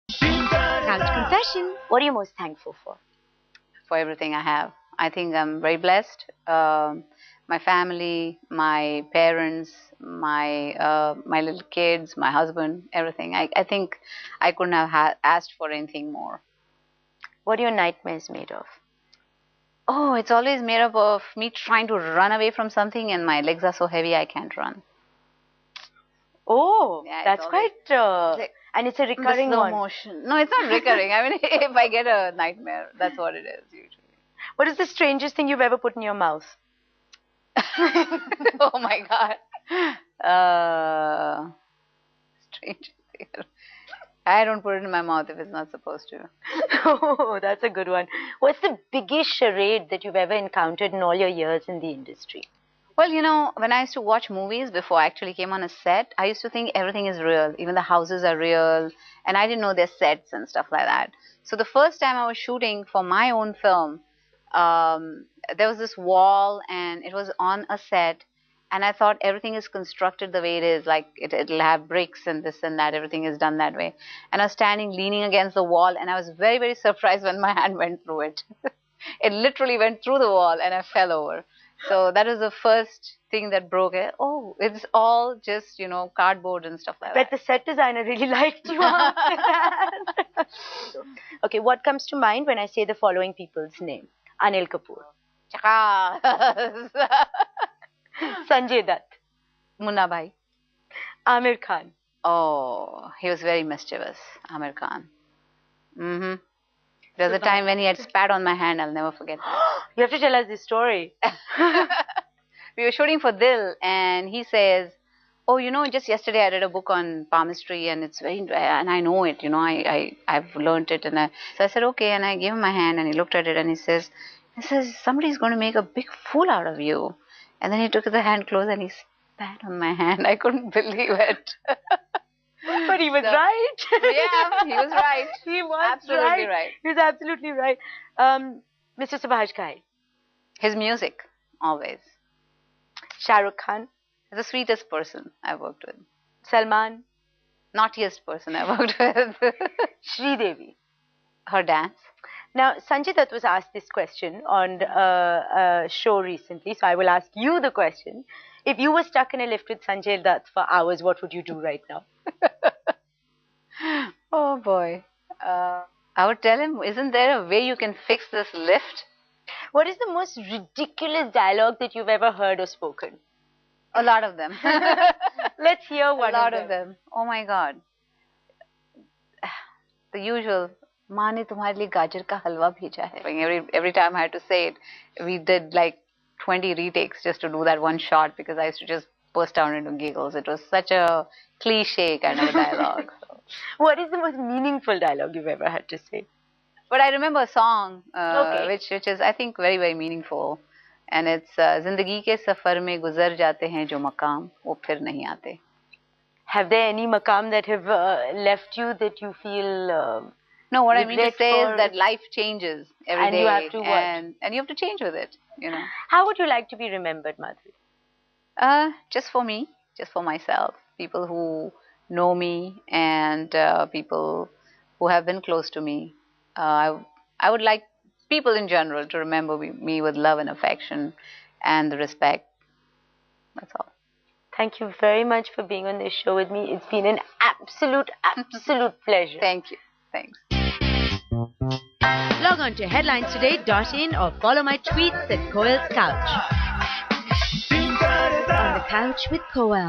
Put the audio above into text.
Couch confession. What are you most thankful for? For everything I have. I think I'm very blessed. My family, my parents, my little kids, my husband, everything. I think I couldn't have asked for anything more. What are your nightmares made of? Oh, it's always made up of me trying to run away from something, and my legs are so heavy I can't run. Oh, Yeah, that's quite... and it's a recurring slow one. motion. No, it's not recurring. I mean, if I get a nightmare, that's what it is usually. What is the strangest thing you've ever put in your mouth? Oh my God. Strange thing. I don't put it in my mouth if it's not supposed to. Oh, that's a good one. What's the biggest charade that you've ever encountered in all your years in the industry? Well, you know, when I used to watch movies before I actually came on a set, I used to think everything is real. Even the houses are real. And I didn't know their sets and stuff like that. So the first time I was shooting for my own film, there was this wall and it was on a set. And I thought everything is constructed the way it is, like it'll have bricks and this and that. Everything is done that way. And I was standing, leaning against the wall, and I was very, very surprised when my hand went through it. It literally went through the wall and I fell over. So that was the first thing that broke it. Oh, it's all just, you know, cardboard and stuff like that. But the set designer really liked you after that. Okay, what comes to mind when I say the following people's name? Anil Kapoor. Sanjay Dutt. Munna Bhai. Amir Khan. Oh, he was very mischievous, Amir Khan. There was a time when he had spat on my hand. I'll never forget that. You have to tell us this story. We were shooting for Dil, and he says, "Oh, you know, just yesterday I read a book on palmistry, and it's very, and I know it. You know, I've learned it." And so I said, "Okay," and I gave him my hand, and he looked at it, and he says, "Somebody's going to make a big fool out of you." And then he took the hand close and he spat on my hand. I couldn't believe it. But he was right. Yeah, he was right. He was absolutely right. He was absolutely right. Mr. Subhash Ghai. His music, always. Shah Rukh Khan. The sweetest person I've worked with. Salman. Naughtiest person I worked with. Sridevi. Her dance. Now, Sanjay Dutt was asked this question on a show recently, so I will ask you the question. If you were stuck in a lift with Sanjay Dutt for hours, what would you do right now? Oh boy. I would tell him, isn't there a way you can fix this lift? What is the most ridiculous dialogue that you've ever heard or spoken? A lot of them. Let's hear one A lot of them. Oh my God. The usual. माँ ने तुम्हारे लिए गाजर का हलवा भेजा है. Every time I had to say it, we did like 20 retakes just to do that one shot because I used to just burst out into giggles. It was such a cliche kind of a dialogue. So. What is the most meaningful dialogue you've ever had to say? But I remember a song which is I think very, very meaningful. And it's जिंदगी के सफर में गुजर जाते हैं जो मकाम वो फिर नहीं आते. Have there any maqam that have left you that you feel... No, what I mean to say is that life changes every day. You have to and you have to change with it, you know. How would you like to be remembered, Madhuri? Just for me, just for myself. People who know me and people who have been close to me. I would like people in general to remember me with love and affection and the respect. That's all. Thank you very much for being on this show with me. It's been an absolute pleasure. Thank you. Thanks. Log on to headlinestoday.in or follow my tweets at Koel's Couch. On the couch with Koel.